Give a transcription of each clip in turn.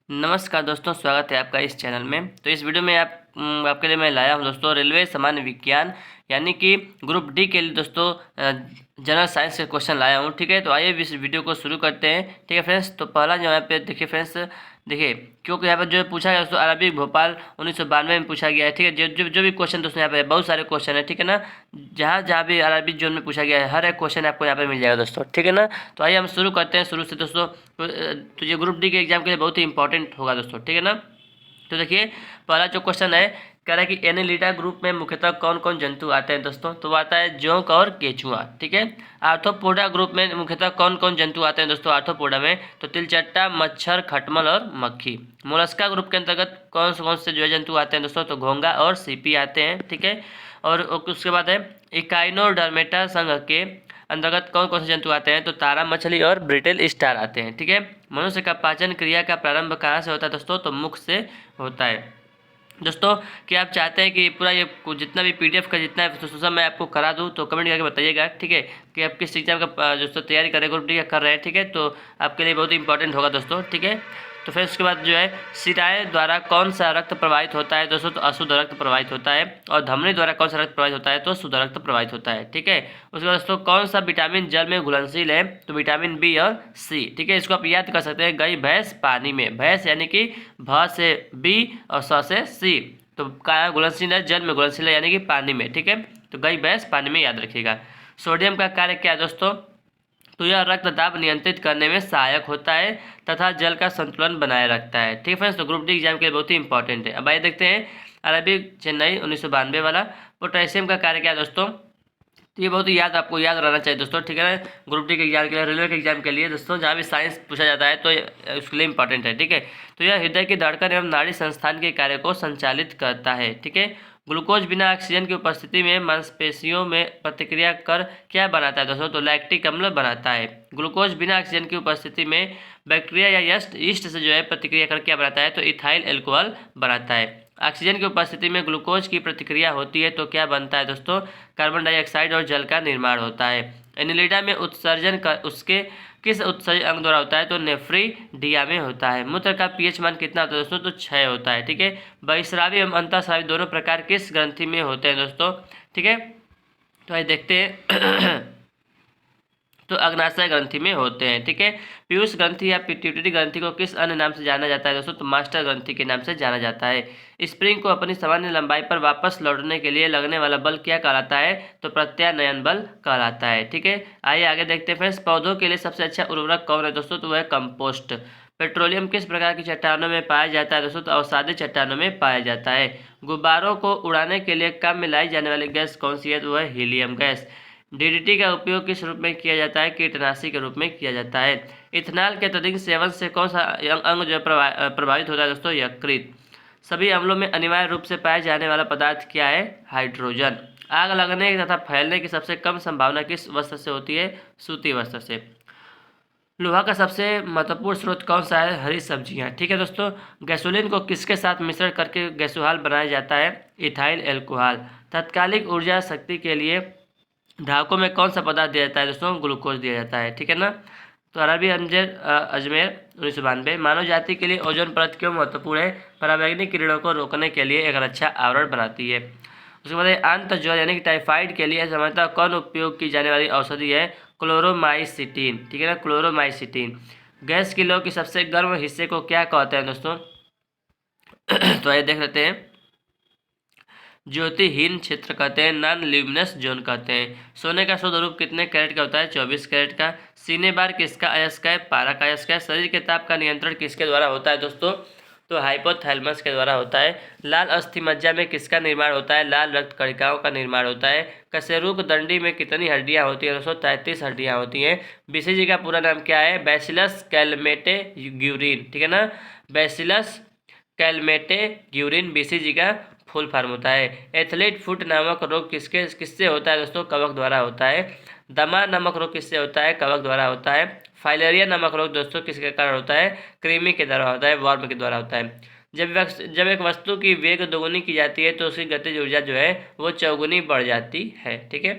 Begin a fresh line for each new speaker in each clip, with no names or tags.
नमस्कार दोस्तों, स्वागत है आपका इस चैनल में। तो इस वीडियो में आपके लिए मैं लाया हूं दोस्तों रेलवे सामान्य विज्ञान यानी कि ग्रुप डी के लिए दोस्तों जनरल साइंस के क्वेश्चन लाया हूं। ठीक है, तो आइए इस वीडियो को शुरू करते हैं। ठीक है फ्रेंड्स, तो पहला जो यहाँ पे देखिए फ्रेंड्स, देखिए क्योंकि यहाँ पर जो पूछा गया दोस्तों अरबी भोपाल 1992 में पूछा गया है। ठीक है, जो भी क्वेश्चन दोस्तों यहाँ पे बहुत सारे क्वेश्चन है। ठीक है ना, जहाँ जहाँ भी अरबी जोन में पूछा गया है हर एक क्वेश्चन आपको यहाँ पे मिल जाएगा दोस्तों। ठीक है ना, तो आइए हम शुरू करते हैं शुरू से दोस्तों। तो ये ग्रुप डी के एग्जाम के लिए बहुत ही इंपॉर्टेंट होगा दोस्तों। ठीक है ना, तो देखिए पहला जो क्वेश्चन है, कह रहा है कि एनेलिडा ग्रुप में मुख्यतः कौन कौन जंतु आते हैं दोस्तों। तो आता है जोंक और केचुआ। ठीक है, आर्थ्रोपोडा ग्रुप में मुख्यतः कौन कौन जंतु आते हैं दोस्तों आर्थ्रोपोडा में। तो तिलचट्टा, मच्छर, खटमल और मक्खी। मोलस्का ग्रुप के अंतर्गत कौन से जो है जंतु आते हैं दोस्तों। तो घोंगा और सीपी आते हैं। ठीक है, और उसके बाद है इकाइनोडर्मेटा संघ के अंतर्गत कौन कौन से जंतु आते हैं। तो तारा मछली और ब्रिटेल स्टार आते हैं। ठीक है, मनुष्य का पाचन क्रिया का प्रारंभ कहाँ से होता है दोस्तों। तो मुख से होता है। दोस्तों कि आप चाहते हैं कि पूरा ये जितना भी पीडीएफ का जितना है तो सब मैं आपको करा दूं, तो कमेंट करके बताइएगा। ठीक है, कि आप किस एग्जाम का दोस्तों तैयारी कर रहे हैं, ग्रुप डी का कर रहे हैं। ठीक है, तो आपके लिए बहुत ही इंपॉर्टेंट होगा दोस्तों। ठीक है, तो फिर उसके बाद जो है शिराएं द्वारा कौन सा रक्त प्रवाहित होता है दोस्तों। तो अशुद्ध रक्त प्रवाहित होता है। और धमनी द्वारा कौन सा रक्त प्रवाहित होता है। तो शुद्ध रक्त प्रवाहित होता है। ठीक है, उसके बाद दोस्तों कौन सा विटामिन जल में घुलनशील है। तो विटामिन बी और सी। ठीक है, इसको आप याद कर सकते हैं, गई भैंस पानी में। भैंस यानी कि भ से बी और स से सी। तो कहाँ घुलनशील है, जल में घुलनशील है यानी कि पानी में। ठीक है, तो गई भैंस पानी में, याद रखिएगा। सोडियम का कार्य क्या है दोस्तों। तो यह रक्त दाब नियंत्रित करने में सहायक होता है तथा जल का संतुलन बनाए रखता है। ठीक है फ्रेंड्स, तो ग्रुप डी एग्जाम के लिए बहुत ही इंपॉर्टेंट है। अब आइए देखते हैं अरबी चेन्नई 1992 वाला। पोटेशियम का कार्य क्या है दोस्तों। तो ये बहुत ही आपको याद रहना चाहिए दोस्तों। ठीक है ना, ग्रुप डी के एग्जाम के लिए, रेलवे के एग्जाम के लिए दोस्तों, जहाँ भी साइंस पूछा जाता है तो उसके लिए इंपॉर्टेंट है। ठीक है, तो यह हृदय की धड़कन एवं नाड़ी संस्थान के कार्य को संचालित करता है। ठीक है, ग्लूकोज बिना ऑक्सीजन की उपस्थिति में मांसपेशियों में प्रतिक्रिया कर क्या बनाता है दोस्तों। तो लैक्टिक अम्ल बनाता है। ग्लूकोज बिना ऑक्सीजन की उपस्थिति में बैक्टीरिया या यीस्ट से जो है प्रतिक्रिया कर क्या बनाता है। तो इथाइल एल्कोहल बनाता है। ऑक्सीजन की उपस्थिति में ग्लूकोज की प्रतिक्रिया होती है तो क्या बनता है दोस्तों। कार्बन डाइऑक्साइड और जल का निर्माण होता है। एनिलिडा में उत्सर्जन का उसके किस उत्सर्जन अंग द्वारा होता है। तो नेफ्रीडिया में होता है। मूत्र का पीएच मान कितना होता है दोस्तों। तो 6 होता है। ठीक है, बहिस्रावी एवं अंतःस्रावी दोनों प्रकार किस ग्रंथि में होते हैं दोस्तों। ठीक है, तो आइए देखते हैं तो अग्नाशय ग्रंथि में होते हैं। ठीक है, पीयूष ग्रंथि या पिट्यूटरी ग्रंथि को किस अन्य नाम से जाना जाता है दोस्तों। तो मास्टर ग्रंथि के नाम से जाना जाता है। स्प्रिंग को अपनी सामान्य लंबाई पर वापस लौटने के लिए लगने वाला बल क्या कहलाता है। तो प्रत्यानयन बल कहलाता है। ठीक है, आइए आगे देखते हैं फ्रेंड्स, पौधों के लिए सबसे अच्छा उर्वरक कौन है दोस्तों। तो वह है कंपोस्ट। पेट्रोलियम किस प्रकार की चट्टानों में पाया जाता है दोस्तों। तो अवसादी चट्टानों में पाया जाता है। गुब्बारों को उड़ाने के लिए कम मिलाई जाने वाली गैस कौन सी है। तो वह हीलियम गैस। डीडीटी का उपयोग किस रूप में किया जाता है। कीटनाशी के रूप में किया जाता है। इथेनॉल के अत्यधिक सेवन से कौन सा अंग जो प्रभावित होता है दोस्तों। यकृत। सभी अम्लों में अनिवार्य रूप से पाए जाने वाला पदार्थ क्या है। हाइड्रोजन। आग लगने तथा फैलने की सबसे कम संभावना किस वस्त्र से होती है। सूती वस्त्र से। लोहा का सबसे महत्वपूर्ण स्रोत कौन सा है। हरी सब्जियां। ठीक है दोस्तों, गैसोलीन को किसके साथ मिश्रण करके गैसोहाल बनाया जाता है। Ethyl alcohol. तात्कालिक ऊर्जा शक्ति के लिए धावकों में कौन सा पदार्थ दिया जाता है दोस्तों। ग्लूकोज दिया जाता है। ठीक है ना, तो अरबी अजमेर 1992। मानव जाति के लिए ओजोन परत क्यों महत्वपूर्ण है। पराबैंगनी किरणों को रोकने के लिए एक रक्षा आवरण बनाती है। उसके बाद आंत ज्वर यानी कि टाइफाइड के लिए सामान्यतः कौन उपयोग की जाने वाली औषधि है। क्लोरोमाइसिटीन। ठीक है ना, क्लोरोमाइसिटीन। गैस की लौ की सबसे गर्म हिस्से को क्या कहते हैं दोस्तों। तो आइए देख लेते हैं। ज्योतिहीन क्षेत्र कहते हैं, नॉन ल्यूमिनस जोन कहते हैं। सोने का शुद्ध रूप कितने कैरेट का होता है। 24 कैरेट का। सीने बार किसका अयस्क है। पारा का अयस्क है। शरीर के ताप का नियंत्रण किसके द्वारा होता है दोस्तों। तो हाइपोथैलेमस के द्वारा होता है। लाल अस्थि मज्जा में किसका निर्माण होता है। लाल रक्त कणिकाओं का निर्माण होता है। कशेरुक दंडी में कितनी हड्डियां होती है दोस्तों। 33 हड्डियां होती हैं। बीसीजी का पूरा नाम क्या है। Bacillus Calmette Guérin. ठीक है ना, बैसिलस कैलमेटे ग्यूरिन बीसीजी का फुल फॉर्म होता है। एथलीट फुट नामक रोग किससे होता है दोस्तों। कवक द्वारा होता है। दमा नामक रोग किससे होता है। कवक द्वारा होता है। फाइलेरिया नामक रोग दोस्तों किसके कारण होता है। कृमि के द्वारा होता है, वर्म के द्वारा होता है। जब एक वस्तु की वेग दोगुनी की जाती है तो उसकी गतिज ऊर्जा जो है वो चौगुनी बढ़ जाती है। ठीक है,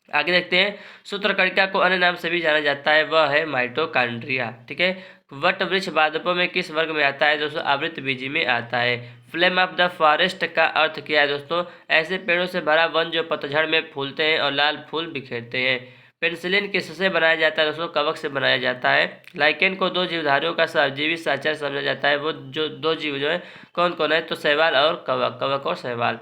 आगे देखते हैं। सूत्रकणिका को अन्य नाम से भी जाना जाता है, वह है माइटोकॉन्ड्रिया। ठीक है, वट वृक्ष पादपों में किस वर्ग में आता है दोस्तों? आवृतबीजी में आता है। फ्लेम ऑफ द फॉरेस्ट का अर्थ क्या है दोस्तों? ऐसे पेड़ों से भरा वन जो पतझड़ में फूलते हैं और लाल फूल बिखेरते हैं। पेनिसिलिन किससे बनाया जाता है दोस्तों? कवक से बनाया जाता है। लाइकेन को दो जीवधारियों का सहजीवी साझा समझा जाता है। वो जो दो जीव जो है कौन कौन है? तो शैवाल और कवक, कवक और शैवाल।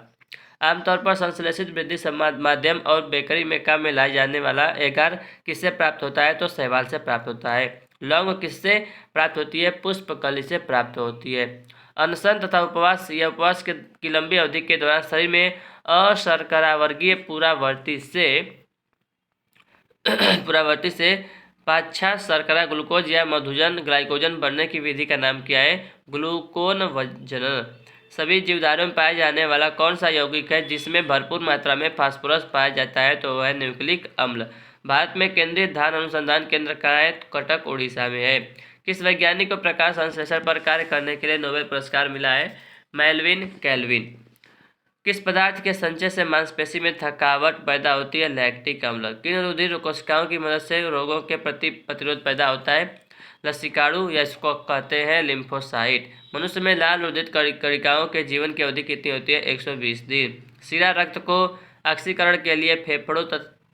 आमतौर पर संश्लेषित वृद्धि माध्यम और बेकरी में काम में लाए जाने वाला एगार किससे प्राप्त होता है? तो शैवाल से प्राप्त होता है। लौंग किससे प्राप्त होती है? पुष्पकली से प्राप्त होती है। अनशन तथा उपवास या उपवास की लंबी अवधि के दौरान शरीर में अशर्करावर्गीय पुरावर्ती से पाच्छा शर्करा ग्लूकोज या मधुजन ग्लाइकोजन बनने की विधि का नाम क्या है? ग्लूकोनवजन। सभी जीवधारियों में पाया जाने वाला कौन सा यौगिक है जिसमें भरपूर मात्रा में फास्फोरस पाया जाता है? तो वह है न्यूक्लिक अम्ल। भारत में केंद्रीय धान अनुसंधान केंद्र कहाँ है? कटक उड़ीसा में है। किस वैज्ञानिक को प्रकाश संश्लेषण पर कार्य करने के लिए नोबेल पुरस्कार मिला है? Melvin Calvin. किस पदार्थ के संचय से मांसपेशी में थकावट पैदा होती है? लैक्टिक अम्ल। किन रुधिर कोशिकाओं की मदद से रोगों के प्रति प्रतिरोध पैदा होता है? लसीकाणु या इसको कहते हैं लिम्फोसाइट। मनुष्य में लाल रुधिर कणिकाओं के जीवन की अवधि कितनी होती है? 120 दिन। शिरा रक्त को ऑक्सीकरण के लिए फेफड़ों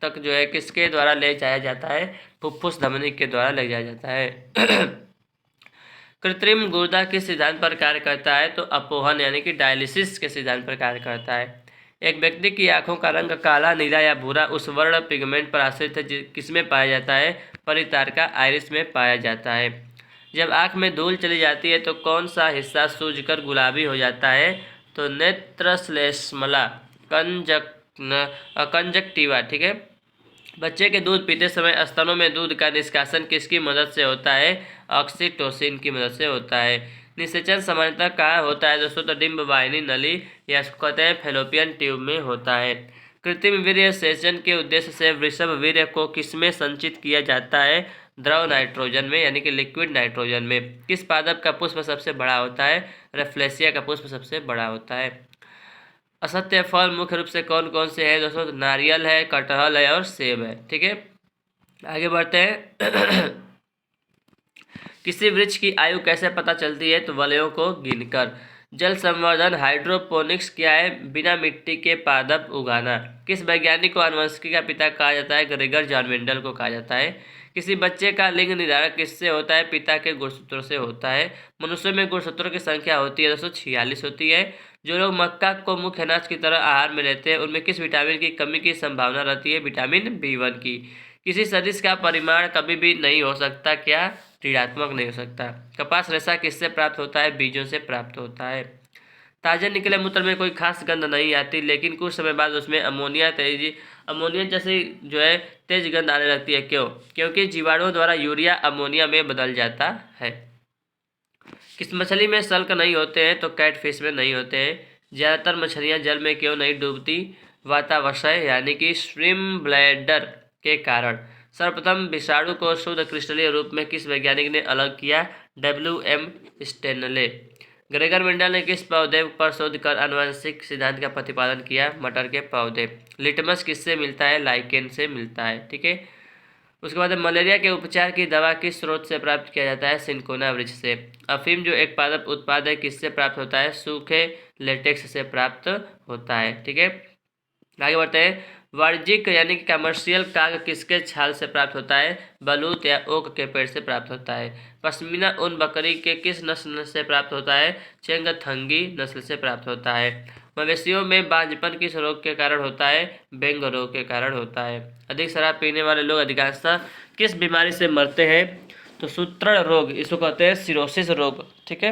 तक जो है किसके द्वारा ले जाया जाता है? फुफ्फुस धमनी के द्वारा ले जाया जाता है। कृत्रिम गुर्दा किस सिद्धांत पर कार्य करता है? तो अपोहन यानी कि डायलिसिस के सिद्धांत पर कार्य करता है। एक व्यक्ति की आंखों का रंग काला, नीला या भूरा उस वर्ण पिगमेंट पर आश्रित है किसमें पाया जाता है? परितारका आइरिस में पाया जाता है। जब आंख में धूल चली जाती है तो कौन सा हिस्सा सूजकर गुलाबी हो जाता है? तो नेत्रश्लेष्मला कंजक्टिवा। ठीक है। बच्चे के दूध पीते समय स्तनों में दूध का निष्कासन किसकी मदद से होता है? ऑक्सीटोसिन की मदद से होता है। निषेचन सामान्यतः कहाँ होता है दोस्तों? तो डिम्ब वाहिनी नली या कहते हैं फेलोपियन ट्यूब में होता है। कृत्रिम वीर्य सेचन के उद्देश्य से वृषभ वीर्य को किसमें संचित किया जाता है? द्रव नाइट्रोजन में यानी कि लिक्विड नाइट्रोजन में। किस पादप का पुष्प सबसे बड़ा होता है? रेफ्लेशिया का पुष्प सबसे बड़ा होता है। असत्य फल मुख्य रूप से कौन कौन से हैं दोस्तों? नारियल है, कटहल है और सेब है। ठीक है, आगे बढ़ते हैं। किसी वृक्ष की आयु कैसे पता चलती है? तो वलयों को गिनकर। जल संवर्धन हाइड्रोपोनिक्स क्या है? बिना मिट्टी के पादप उगाना। किस वैज्ञानिक को आनुवंशिकी का पिता कहा जाता है? ग्रेगर जॉन मेंडल को कहा जाता है। किसी बच्चे का लिंग निर्धारण किससे होता है? पिता के गुणसूत्रों से होता है। मनुष्य में गुणसूत्रों की संख्या होती है 246 होती है। जो लोग मक्का को मुख्य अनाज की तरह आहार में लेते हैं उनमें किस विटामिन की कमी की संभावना रहती है? विटामिन B1 की। किसी सदिश का परिमाण कभी भी नहीं हो सकता क्या? ऋणात्मक नहीं हो सकता। कपास रेशा किससे प्राप्त होता है? बीजों से प्राप्त होता है। ताजे निकले मूत्र में कोई खास गंध नहीं आती, लेकिन कुछ समय बाद उसमें अमोनिया जैसी जो है तेज गंध आने लगती है। क्यों? क्योंकि जीवाणुओं द्वारा यूरिया अमोनिया में बदल जाता है। किस मछली में सल्क नहीं होते हैं? तो कैटफिश में नहीं होते हैं। ज़्यादातर मछलियाँ जल में क्यों नहीं डूबती? वातावशय यानी कि स्विम ब्लैडर के कारण। सर्वप्रथम विषाणु को शुद्ध क्रिस्टलीय रूप में किस वैज्ञानिक ने अलग किया? WM Stanley. ग्रेगर मेंडल ने किस पौधे पर शोध कर आनुवंशिक सिद्धांत का प्रतिपादन किया? मटर के पौधे। लिटमस किससे मिलता है? लाइकेन से मिलता है। ठीक है, उसके बाद मलेरिया के उपचार की दवा किस स्रोत से प्राप्त किया जाता है? सिनकोना वृक्ष से। अफीम जो एक पादप उत्पाद है किससे प्राप्त होता है? सूखे लेटेक्स से प्राप्त होता है। ठीक है, आगे बढ़ते हैं। वाणिज्यिक यानी कि कमर्शियल काग किसके छाल से प्राप्त होता है? बलूत या ओक के पेड़ से प्राप्त होता है। पश्मीना ऊन बकरी के किस नस्ल से प्राप्त होता है? चेंगथंगी नस्ल से प्राप्त होता है। मवेशियों में बांझपन किस रोग के कारण होता है? बेंग रोग के कारण होता है। अधिक शराब पीने वाले लोग अधिकांशतः किस बीमारी से मरते हैं? तो सूत्रण रोग, इसको कहते हैं सिरोसिस रोग। ठीक है,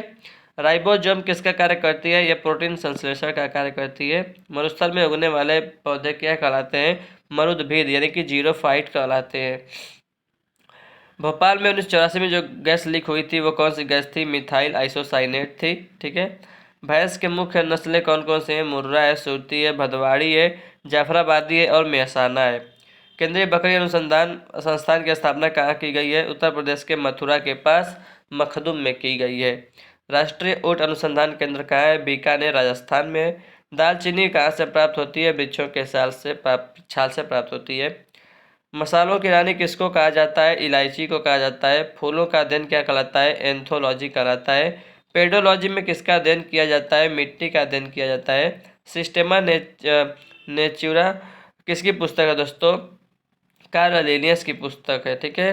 राइबोसोम किसका कार्य करती है? यह प्रोटीन संश्लेषण का कार्य करती है। मरुस्थल में उगने वाले पौधे क्या कहलाते हैं? मरुद्भिद यानी कि जीरोफाइट कहलाते हैं। भोपाल में 1984 में जो गैस लीक हुई थी वो कौन सी गैस थी? मिथाइल आइसोसाइनेट थी। ठीक है, भैंस के मुख्य नस्लें कौन कौन से हैं? मुर्रा है, सुरती है, भदवाड़ी है, जाफराबादी है और मेहसाना है। केंद्रीय बकरी अनुसंधान संस्थान की स्थापना कहाँ की गई है? उत्तर प्रदेश के मथुरा के पास मखदुम में की गई है। राष्ट्रीय ऊँट अनुसंधान केंद्र कहाँ है? बीकानेर राजस्थान में है। दालचीनी कहाँ से प्राप्त होती है? वृक्षों के छाल से प्राप्त होती है। मसालों की रानी किसको कहा जाता है? इलायची को कहा जाता है। फूलों का अध्ययन क्या कहलाता है? एंथोलॉजी कहलाता है। पेडोलॉजी में किसका अध्ययन किया जाता है? मिट्टी का अध्ययन किया जाता है। सिस्टेमा नेचुरा किसकी पुस्तक है दोस्तों? कार्ल लिनियस की पुस्तक है। ठीक है।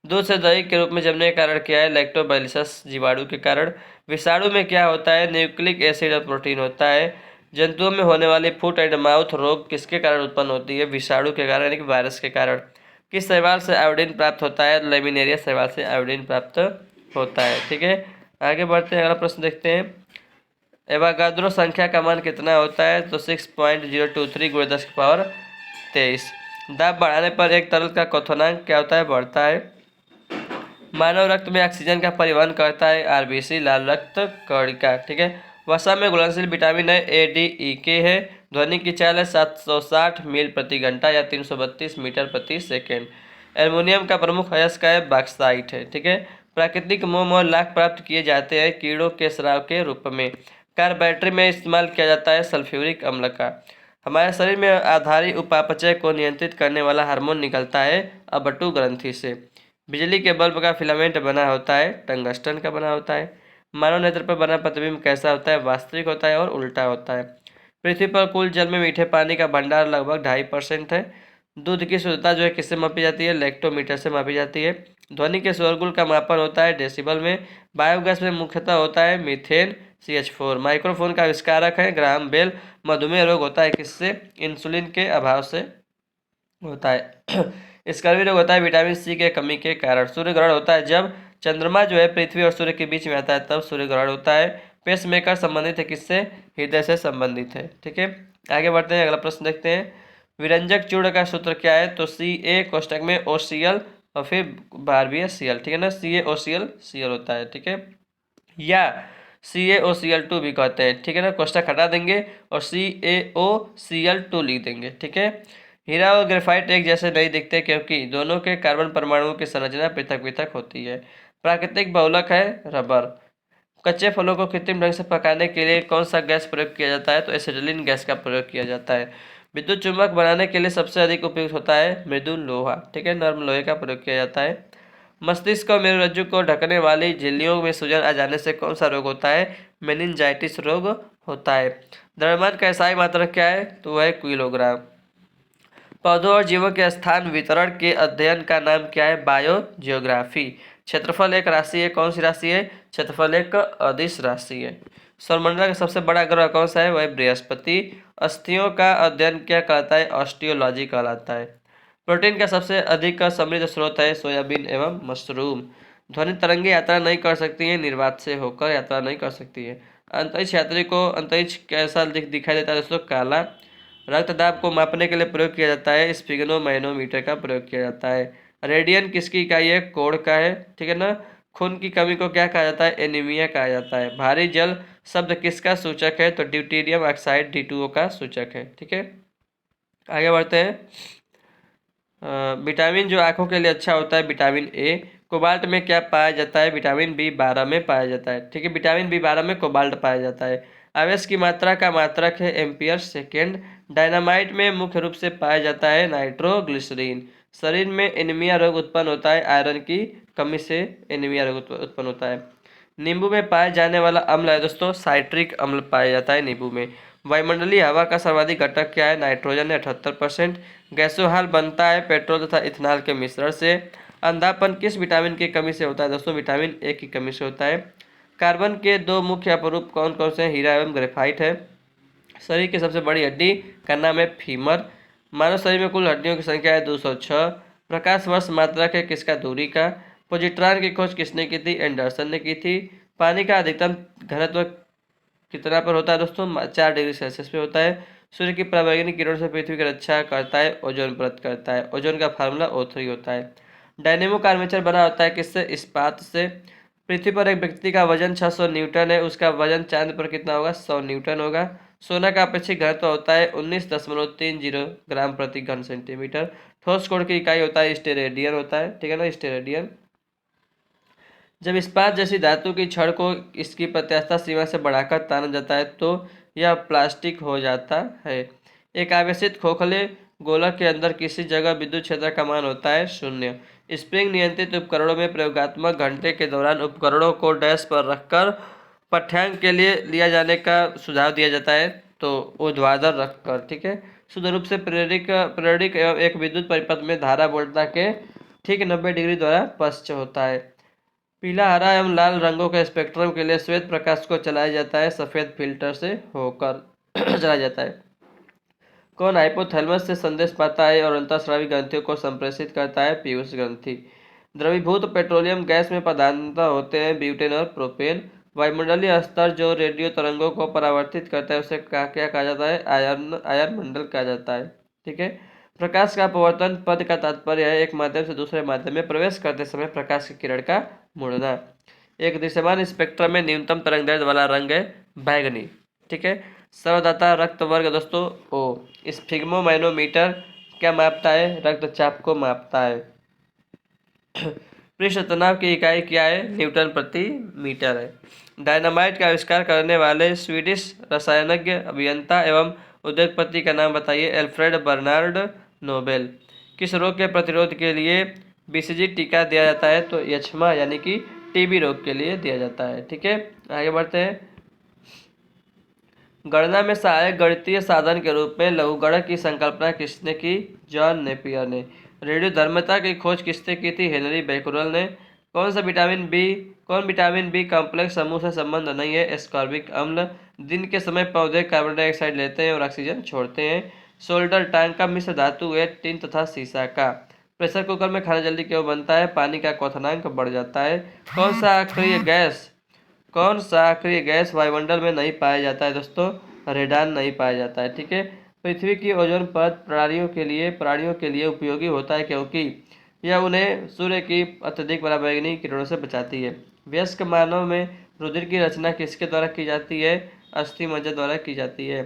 दूध से दही के रूप में जमने का कारण क्या है? लैक्टोबाइलिसस जीवाणु के कारण। विषाणु में क्या होता है? न्यूक्लिक एसिड और प्रोटीन होता है। जंतुओं में होने वाली फुट एंड माउथ रोग किसके कारण उत्पन्न होती है? विषाणु के कारण यानी कि वायरस के कारण। किस शैवाल से आयोडीन प्राप्त होता है? लेमिनेरिया शैवाल से आयोडीन प्राप्त होता है। ठीक है। आगे बढ़ते हैं, अगला प्रश्न देखते हैं। एवोगाद्रो संख्या का मान कितना होता है? तो 6.023 × 10⁻23। दाब बढ़ाने पर एक तरल का क्वथनांक क्या होता है? बढ़ता है। मानव रक्त में ऑक्सीजन का परिवहन करता है आरबीसी, लाल रक्त कणिका। ठीक है। वसा में घुलनशील विटामिन है ADE है। ध्वनि की चाल है 760 मील प्रति घंटा या 332 मीटर प्रति सेकेंड। एल्युमिनियम का प्रमुख अयस्क है बॉक्साइट है। ठीक है। प्राकृतिक मोम और लाख प्राप्त किए जाते हैं कीड़ों के स्राव के रूप में। कार बैटरी में इस्तेमाल किया जाता है सल्फ्यूरिक अम्ल का। हमारे शरीर में आधारी उपापचय को नियंत्रित करने वाला हार्मोन निकलता है अबटू ग्रंथि से। बिजली के बल्ब का फिलामेंट बना होता है टंगस्टन का बना होता है। मानव नेत्र पर बना प्रतिबिंब कैसा होता है? वास्तविक होता है और उल्टा होता है। पृथ्वी पर कुल जल में मीठे पानी का भंडार लगभग 2.5% है। दूध की शुद्धता जो है किससे मापी जाती है? लैक्टोमीटर से मापी जाती है। ध्वनि के शोरगुल का मापन होता है डेसिबल में। बायोगैस में मुख्यतः होता है मीथेन CH4। माइक्रोफोन का आविष्कारक है ग्राहम बेल। मधुमेह रोग होता है किससे? इंसुलिन के अभाव से होता है। स्कर्वी रोग होता है विटामिन C के कमी के कारण। सूर्य ग्रहण होता है जब चंद्रमा जो है पृथ्वी और सूर्य के बीच में आता है, तब सूर्य ग्रहण होता है। पेसमेकर संबंधित है किससे? हृदय से संबंधित है। ठीक है। आगे बढ़ते हैं, अगला प्रश्न देखते हैं। विरंजक चूर्ण का सूत्र क्या है? तो Ca कोष्टक में OCl और फिर बारहवीं Cl। ठीक है ना, CaOCl Cl होता है। ठीक है। या CaOCl2 भी कहते हैं। ठीक है ना, कोष्टक हटा देंगे और CaOCl2 लिख देंगे। ठीक है। हीरा और ग्रेफाइट एक जैसे नहीं दिखते क्योंकि दोनों के कार्बन परमाणुओं की संरचना पृथक पृथक होती है। प्राकृतिक बहुलक है रबर। कच्चे फलों को कृत्रिम ढंग से पकाने के लिए कौन सा गैस प्रयोग किया जाता है? तो एसिटिलीन गैस का प्रयोग किया जाता है। विद्युत चुम्बक बनाने के लिए सबसे अधिक उपयुक्त होता है मृदुल लोहा। ठीक है, नर्म लोहे का प्रयोग किया जाता है। मस्तिष्क और मेरुरज्जु को ढकने वाली झिल्लियों में सूजन आ जाने से कौन सा रोग होता है? मेनिंजाइटिस रोग होता है। द्रव्यमान का एसआई मात्रक क्या है? तो वह है किलोग्राम। पौधों और जीवों के स्थान वितरण के अध्ययन का नाम क्या है? बायोजियोग्राफी। क्षेत्रफल एक राशि है, कौन सी राशि है? क्षेत्रफल एक अदिश राशि है। सौरमंडल का सबसे बड़ा ग्रह कौन सा है? वह बृहस्पति। अस्थियों का अध्ययन क्या कहलाता है? ऑस्टियोलॉजी कहलाता है। प्रोटीन का सबसे अधिक का समृद्ध स्रोत है सोयाबीन एवं मशरूम। ध्वनि तरंगे यात्रा नहीं कर सकती हैं, निर्वात से होकर यात्रा नहीं कर सकती है। अंतरिक्ष यात्री को अंतरिक्ष कैसा दिखाई देता है दोस्तों? काला। रक्त दाब को मापने के लिए प्रयोग किया जाता है स्फिग्नोमैनोमीटर का प्रयोग किया जाता है। रेडियन किसकी इकाई है? कोण का है। ठीक है ना। खून की कमी को क्या कहा जाता है? एनीमिया कहा जाता है। भारी जल शब्द किसका सूचक है? तो ड्यूटेरियम ऑक्साइड D2O का सूचक है। ठीक है। आगे बढ़ते हैं। विटामिन जो आंखों के लिए अच्छा होता है विटामिन A। कोबाल्ट में क्या पाया जाता है? विटामिन B12 में पाया जाता है। ठीक है, विटामिन B12 में कोबाल्ट पाया जाता है। आवेश की मात्रा का मात्रक है एम्पियर सेकेंड। डायनामाइट में मुख्य रूप से पाया जाता है नाइट्रोग्लिसरीन। शरीर में एनीमिया रोग उत्पन्न होता है आयरन की कमी से एनीमिया रोग उत्पन्न होता है। नींबू में पाए जाने वाला अम्ल है दोस्तों साइट्रिक अम्ल पाया जाता है नींबू में। वायुमंडलीय हवा का सर्वाधिक घटक क्या है? नाइट्रोजन है 78%। गैसोहाल बनता है पेट्रोल तथा इथेनॉल के मिश्रण से। अंधापन किस विटामिन की कमी से होता है दोस्तों? विटामिन A की कमी से होता है। कार्बन के दो मुख्य अपरूप कौन कौन से हैं? हीरा एवं ग्रेफाइट है। शरीर की सबसे बड़ी हड्डी का नाम है फीमर। मानव शरीर में कुल हड्डियों की संख्या है 206। प्रकाश वर्ष मात्रक है किसका? दूरी का। पोजिट्रॉन की खोज किसने की थी? एंडरसन ने की थी। पानी का अधिकतम घनत्व कितना पर होता है दोस्तों? 4 डिग्री सेल्सियस पे होता है। सूर्य की पराबैंगनी किरण से पृथ्वी की रक्षा करता है, ओजोन परत करता है। ओजोन का फार्मूला O3 होता है। डायनेमो का आर्मेचर बना होता है किससे? इस्पात से। पृथ्वी पर एक व्यक्ति का वजन 600 न्यूटन है, उसका वजन चांद पर कितना होगा? 100 न्यूटन होगा। सोना का अपेक्षित घनत्व होता है 19.30 ग्राम प्रति घन सेंटीमीटर। ठोस कोण की इकाई होता है स्टेरेडियन होता है। ठीक है ना, स्टेरेडियन। जब इस्पात जैसी धातु की छड़ को इसकी प्रत्यास्थ सीमा से बढ़ाकर ताना जाता है तो यह प्लास्टिक हो जाता है। एक आवेशित खोखले गोलक के अंदर किसी जगह विद्युत क्षेत्र का मान होता है 0। स्प्रिंग नियंत्रित उपकरणों में प्रयोगात्मक घंटे के दौरान उपकरणों को डैश पर रखकर पाठ्यांक के लिए लिया जाने का सुझाव दिया जाता है, तो ऊर्ध्वाधर रखकर, ठीक है। शुद्ध रूप से प्रेरक एवं एक विद्युत परिपथ में धारा वोल्टता के ठीक 90 डिग्री द्वारा पश्च होता है। पीला, हरा एवं लाल रंगों के स्पेक्ट्रम के लिए श्वेत प्रकाश को चलाया जाता है सफेद फिल्टर से होकर चलाया जाता है। कौन हाइपोथैलेमस से संदेश पाता है और अंतःस्रावी ग्रंथियों को संप्रेषित करता है? पीयूष ग्रंथि। द्रवीभूत पेट्रोलियम गैस में प्रधानतः होते हैं ब्यूटेन और प्रोपेन। वायुमंडलीय स्तर जो रेडियो तरंगों को परावर्तित करता है उसे क्या कहा जाता है? आयन मंडल कहा जाता है, ठीक है। प्रकाश का अपवर्तन पद का तात्पर्य है एक माध्यम से दूसरे माध्यम में प्रवेश करते समय प्रकाश की किरण का मुड़ना। एक दृश्यमान स्पेक्ट्रम में न्यूनतम तरंगदैर्घ्य वाला रंग है बैंगनी, ठीक है। सर्वदाता रक्त वर्ग दोस्तों ओ। स्फिग्मोमैनोमीटर क्या मापता है? रक्तचाप को मापता है। पृष्ठ तनाव की इकाई क्या है? न्यूटन प्रति मीटर है। डायनामाइट का आविष्कार करने वाले स्वीडिश रसायनज्ञ, अभियंता एवं उद्योगपति का नाम बताइए? Alfred Bernard Nobel. किस रोग के प्रतिरोध के लिए बीसीजी टीका दिया जाता है? तो यक्ष्मा यानी कि टीबी रोग के लिए दिया जाता है, ठीक है। आगे बढ़ते हैं। गणना में सहायक गणितीय साधन के रूप में लघुगणक की संकल्पना किसने की? जॉन नेपियर ने। रेडियोधर्मिता की खोज किसने की थी? हेनरी बैकुरल ने। कौन विटामिन बी कॉम्प्लेक्स समूह से संबंध नहीं है? एस्कॉर्बिक अम्ल। दिन के समय पौधे कार्बन डाइऑक्साइड लेते हैं और ऑक्सीजन छोड़ते हैं। शोल्डर टांग का मिश्र धातु है टिन तथा सीसा का। प्रेशर कुकर में खाना जल्दी क्यों बनता है? पानी का क्वथनांक बढ़ जाता है। कौन सा अक्रिय गैस वायुमंडल में नहीं पाया जाता है दोस्तों? रेडान नहीं पाया जाता है, ठीक है। पृथ्वी की ओजोन परत प्राणियों के लिए उपयोगी होता है क्योंकि यह उन्हें सूर्य की अत्यधिक पराबैंगनी किरणों से बचाती है। वयस्क मानव में रुधिर की रचना किसके द्वारा की जाती है? अस्थि मज्जा द्वारा की जाती है।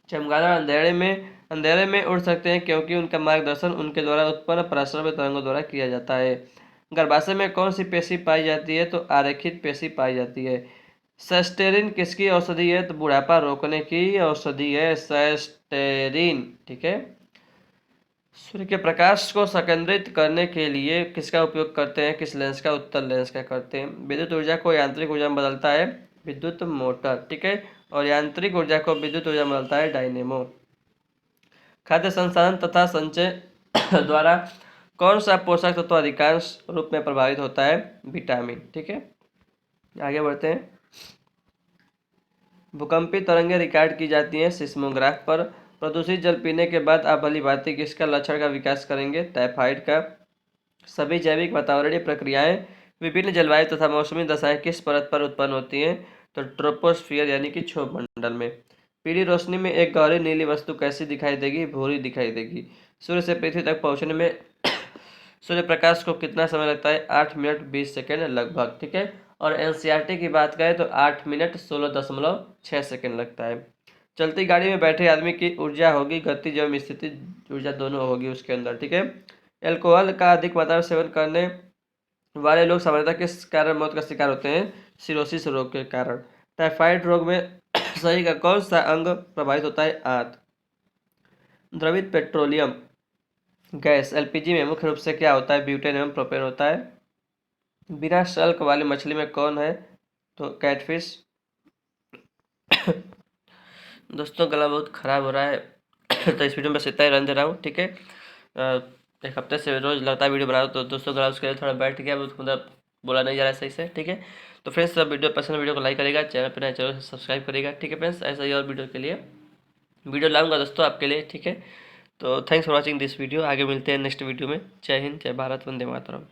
चमगादड़ अंधेरे में उड़ सकते हैं क्योंकि उनका मार्गदर्शन उनके द्वारा उत्पन्न पराश्रव्य तरंगों द्वारा किया जाता है। गर्भाशय में कौन सी पेशी पाई जाती है? तो आरेखित पेशी पाई जाती है। सेस्टेरिन किसकी औषधि है? तो बुढ़ापा रोकने की औषधि है सेस्टेरिन, ठीक है। सूर्य के प्रकाश को संकेंद्रित करने के लिए किसका उपयोग करते हैं? किस लेंस का? उत्तल लेंस का करते हैं। विद्युत ऊर्जा को यांत्रिक ऊर्जा में बदलता है विद्युत मोटर, ठीक है। और यांत्रिक ऊर्जा को विद्युत ऊर्जा में बदलता है डायनेमो। खाद्य संसाधन तथा संचय द्वारा कौन सा पोषक तत्व अधिकांश रूप में प्रभावित होता है? विटामिन, ठीक है। आगे बढ़ते हैं। भूकंपी तरंगें रिकॉर्ड की जाती हैं सिस्मोग्राफ पर। प्रदूषित जल पीने के बाद आप भली भांति किसका लक्षण का विकास करेंगे? टाइफाइड का। सभी जैविक वातावरणीय प्रक्रियाएं विभिन्न जलवायु तथा मौसमी दशाएं किस परत पर उत्पन्न होती हैं? तो ट्रोपोस्फियर यानी कि क्षोभ मंडल में। पीली रोशनी में एक गहरी नीली वस्तु कैसी दिखाई देगी? भूरी दिखाई देगी। सूर्य से पृथ्वी तक पहुंचने में सूर्य प्रकाश को कितना समय लगता है? 8 मिनट 20 सेकेंड लगभग, ठीक है। और एनसीईआरटी की बात करें तो 8 मिनट 16.6 सेकेंड लगता है। चलती गाड़ी में बैठे आदमी की ऊर्जा होगी गतिज एवं स्थितिज ऊर्जा दोनों होगी उसके अंदर, ठीक है। एल्कोहल का अधिक मात्रा में सेवन करने वाले लोग सामान्यतः किस कारण मौत का शिकार होते हैं? सिरोसिस रोग के कारण। टाइफाइड रोग में शरीर का कौन सा अंग प्रभावित होता है? आंत। द्रवित पेट्रोलियम गैस एलपीजी में मुख्य रूप से क्या होता है? ब्यूटेन एवं प्रोपेन होता है। बिना शल्क वाली मछली में कौन है? तो कैटफिश। दोस्तों गला बहुत ख़राब हो रहा है तो इस वीडियो में बस इतना ही रहने दे रहा हूँ, ठीक है। एक हफ्ते से रोज़ लगातार वीडियो बना रहा हूँ तो दोस्तों गला उसके लिए थोड़ा बैठ गया, मतलब बोला नहीं जा रहा है सही से, ठीक है। तो फ्रेंड्स सब वीडियो पसंद वीडियो को लाइक करेगा, चैनल पर नए चैनल सब्सक्राइब करेगा, ठीक है फ्रेंड्स। ऐसा ही और वीडियो के लिए वीडियो लाऊंगा दोस्तों आपके लिए, ठीक है। तो thanks for watching this video. आगे मिलते हैं नेक्स्ट वीडियो में। जय हिंद, जय भारत, वंदे मातरम।